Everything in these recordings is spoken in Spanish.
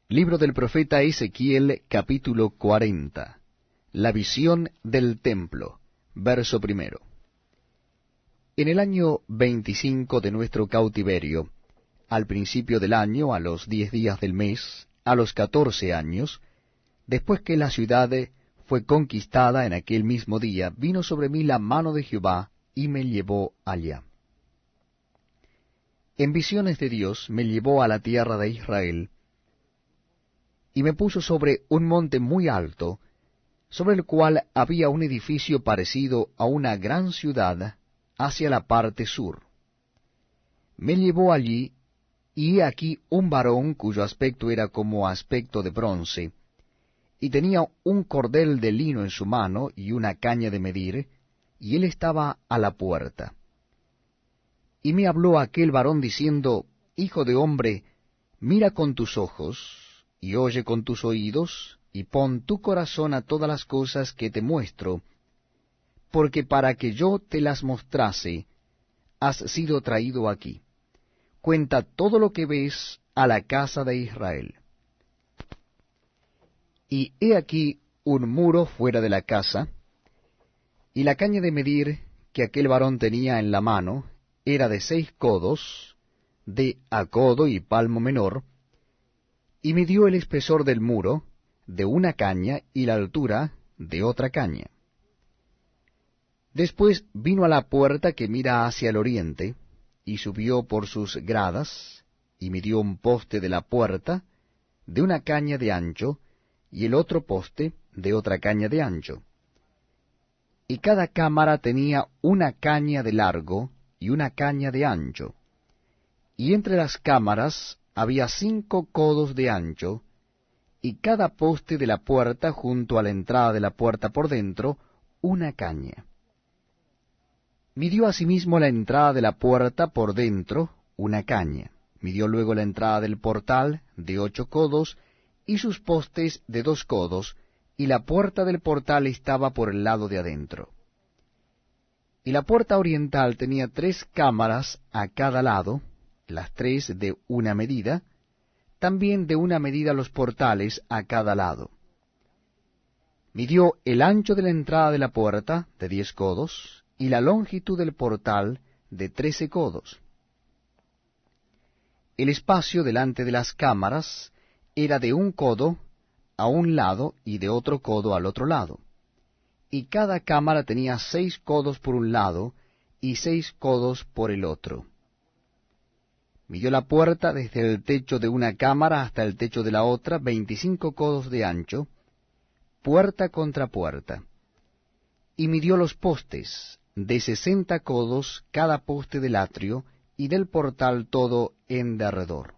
Libro del profeta Ezequiel, capítulo 40. La visión del templo. Verso primero. En el año 25 de nuestro cautiverio, al principio del año, a los 10 días del mes, a los 14 años, después que la ciudad fue conquistada en aquel mismo día, vino sobre mí la mano de Jehová, y me llevó allá. En visiones de Dios me llevó a la tierra de Israel, y me puso sobre un monte muy alto, sobre el cual había un edificio parecido a una gran ciudad, hacia la parte sur. Me llevó allí, y he aquí un varón cuyo aspecto era como aspecto de bronce, y tenía un cordel de lino en su mano y una caña de medir, y él estaba a la puerta. Y me habló aquel varón diciendo: Hijo de hombre, mira con tus ojos, y oye con tus oídos, y pon tu corazón a todas las cosas que te muestro, porque para que yo te las mostrase, has sido traído aquí. Cuenta todo lo que ves a la casa de Israel. Y he aquí un muro fuera de la casa, y la caña de medir que aquel varón tenía en la mano era de 6 codos, de a codo y palmo menor, y midió el espesor del muro de una caña y la altura de otra caña. Después vino a la puerta que mira hacia el oriente, y subió por sus gradas, y midió un poste de la puerta de una caña de ancho, y el otro poste de otra caña de ancho. Y cada cámara tenía una caña de largo y una caña de ancho, y entre las cámaras había 5 codos de ancho, y cada poste de la puerta junto a la entrada de la puerta por dentro, una caña. Midió asimismo la entrada de la puerta por dentro, una caña. Midió luego la entrada del portal de 8 codos, y sus postes de 2 codos, y la puerta del portal estaba por el lado de adentro. Y la puerta oriental tenía 3 cámaras a cada lado, las 3 de una medida, también de una medida los portales a cada lado. Midió el ancho de la entrada de la puerta de 10 codos, y la longitud del portal de 13 codos. El espacio delante de las cámaras era de 1 codo a un lado y de otro codo al otro lado, y cada cámara tenía 6 codos por un lado y 6 codos por el otro. Midió la puerta desde el techo de una cámara hasta el techo de la otra, 25 codos de ancho, puerta contra puerta. Y midió los postes, de 60 codos cada poste del atrio, y del portal todo en derredor.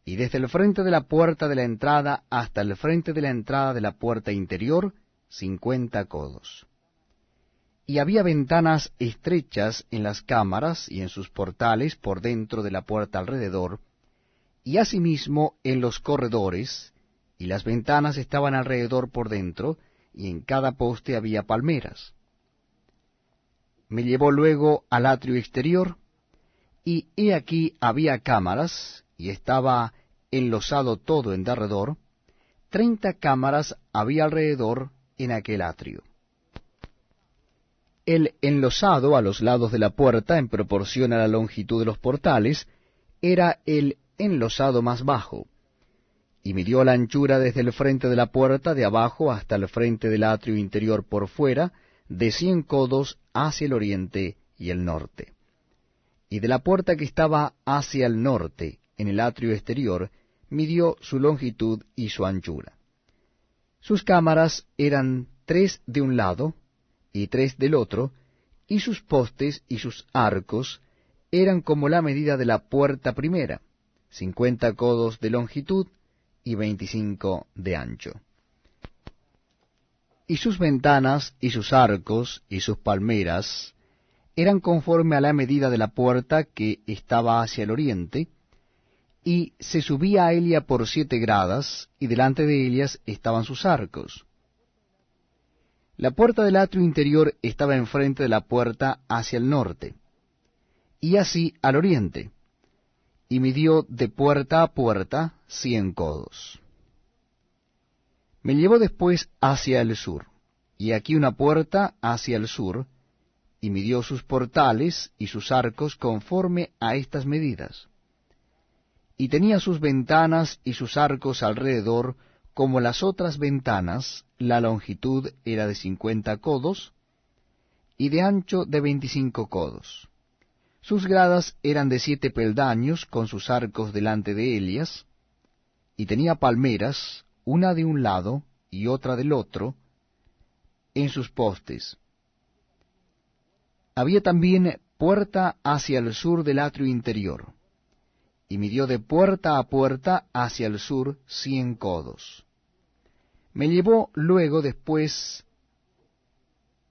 Y desde el frente de la puerta de la entrada hasta el frente de la entrada de la puerta interior, 50 codos. Y había ventanas estrechas en las cámaras y en sus portales por dentro de la puerta alrededor, y asimismo en los corredores, y las ventanas estaban alrededor por dentro, y en cada poste había palmeras. Me llevó luego al atrio exterior, y he aquí había cámaras, y estaba enlosado todo en derredor. 30 cámaras había alrededor en aquel atrio. El enlosado a los lados de la puerta, en proporción a la longitud de los portales, era el enlosado más bajo, y midió la anchura desde el frente de la puerta de abajo hasta el frente del atrio interior por fuera, de 100 codos hacia el oriente y el norte. Y de la puerta que estaba hacia el norte, en el atrio exterior, midió su longitud y su anchura. Sus cámaras eran 3 de un lado y 3 del otro, y sus postes y sus arcos eran como la medida de la puerta primera, 50 codos de longitud y 25 de ancho. Y sus ventanas y sus arcos y sus palmeras eran conforme a la medida de la puerta que estaba hacia el oriente, y se subía a ella por 7 gradas, y delante de ellas estaban sus arcos. La puerta del atrio interior estaba enfrente de la puerta hacia el norte, y así al oriente, y midió de puerta a puerta 100 codos. Me llevó después hacia el sur, y aquí una puerta hacia el sur, y midió sus portales y sus arcos conforme a estas medidas. Y tenía sus ventanas y sus arcos alrededor, como las otras ventanas, la longitud era de 50 codos, y de ancho de 25 codos. Sus gradas eran de 7 peldaños, con sus arcos delante de ellas, y tenía palmeras, una de un lado y otra del otro, en sus postes. Había también puerta hacia el sur del atrio interior, y midió de puerta a puerta hacia el sur 100 codos. Me llevó luego después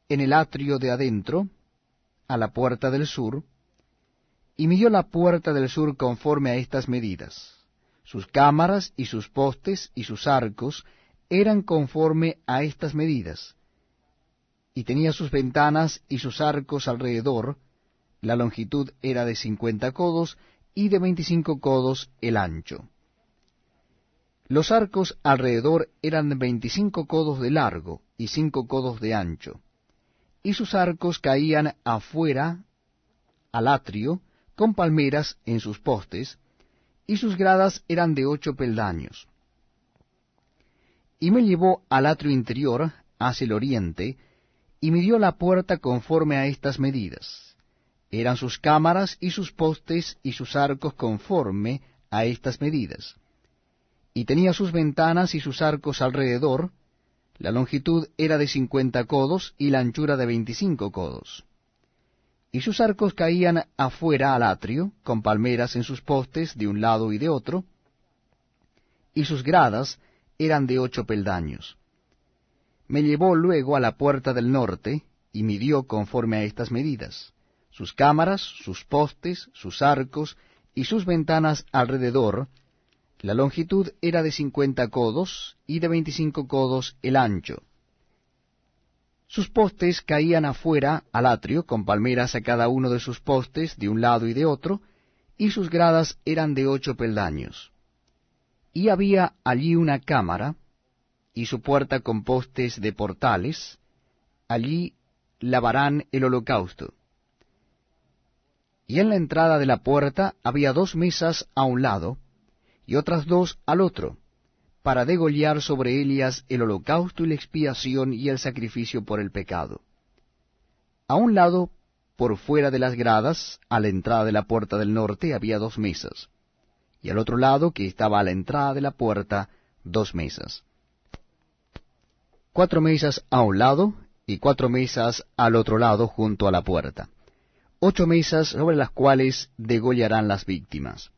en el atrio de adentro, a la puerta del sur, y midió la puerta del sur conforme a estas medidas. Sus cámaras y sus postes y sus arcos eran conforme a estas medidas, y tenía sus ventanas y sus arcos alrededor, la longitud era de 50 codos, y de 25 codos el ancho. Los arcos alrededor eran de 25 codos de largo y 5 codos de ancho, y sus arcos caían afuera al atrio, con palmeras en sus postes, y sus gradas eran de 8 peldaños. Y me llevó al atrio interior, hacia el oriente, y midió la puerta conforme a estas medidas. Eran sus cámaras y sus postes y sus arcos conforme a estas medidas. Y tenía sus ventanas y sus arcos alrededor, la longitud era de 50 codos y la anchura de 25 codos. Y sus arcos caían afuera al atrio, con palmeras en sus postes de un lado y de otro, y sus gradas eran de 8 peldaños. Me llevó luego a la puerta del norte, y midió conforme a estas medidas. Sus cámaras, sus postes, sus arcos, y sus ventanas alrededor, la longitud era de 50 codos, y de 25 codos el ancho. Sus postes caían afuera al atrio, con palmeras a cada uno de sus postes, de un lado y de otro, y sus gradas eran de 8 peldaños. Y había allí una cámara, y su puerta con postes de portales, allí lavarán el holocausto. Y en la entrada de la puerta había 2 mesas a un lado, y otras 2 al otro, para degollar sobre ellas el holocausto y la expiación y el sacrificio por el pecado. A un lado, por fuera de las gradas, a la entrada de la puerta del norte, había 2 mesas, y al otro lado, que estaba a la entrada de la puerta, 2 mesas. 4 mesas a un lado, y 4 mesas al otro lado junto a la puerta. 8 mesas sobre las cuales degollarán las víctimas.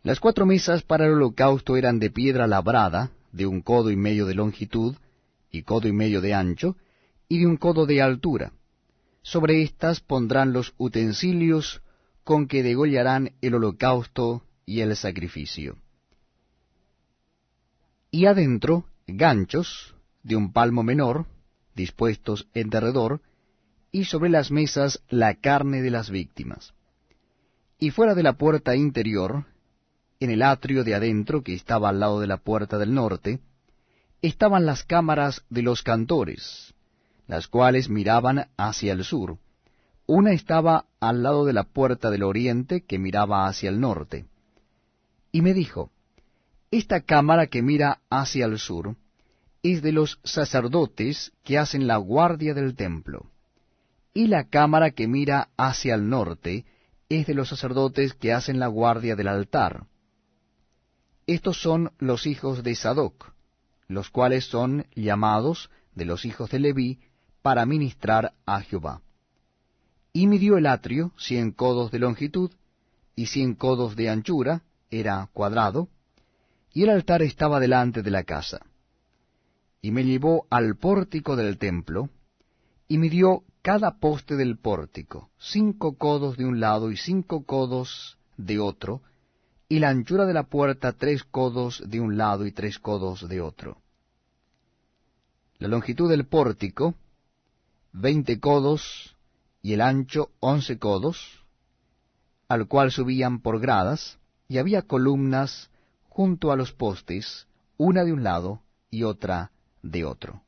Las 4 mesas para el holocausto eran de piedra labrada, de 1 codo y medio de longitud, y codo y medio de ancho, y de 1 codo de altura. Sobre éstas pondrán los utensilios con que degollarán el holocausto y el sacrificio. Y adentro, ganchos de 1 palmo menor, dispuestos en derredor, y sobre las mesas la carne de las víctimas. Y fuera de la puerta interior, en el atrio de adentro, que estaba al lado de la puerta del norte, estaban las cámaras de los cantores, las cuales miraban hacia el sur. Una estaba al lado de la puerta del oriente, que miraba hacia el norte. Y me dijo, esta cámara que mira hacia el sur es de los sacerdotes que hacen la guardia del templo, y la cámara que mira hacia el norte es de los sacerdotes que hacen la guardia del altar. Estos son los hijos de Sadoc, los cuales son llamados de los hijos de Leví para ministrar a Jehová. Y midió el atrio 100 codos de longitud y 100 codos de anchura, era cuadrado, y el altar estaba delante de la casa. Y me llevó al pórtico del templo, y midió cada poste del pórtico, 5 codos de un lado y 5 codos de otro, y la anchura de la puerta 3 codos de un lado y 3 codos de otro. La longitud del pórtico, 20 codos, y el ancho 11 codos, al cual subían por gradas, y había columnas junto a los postes, una de un lado y otra de otro.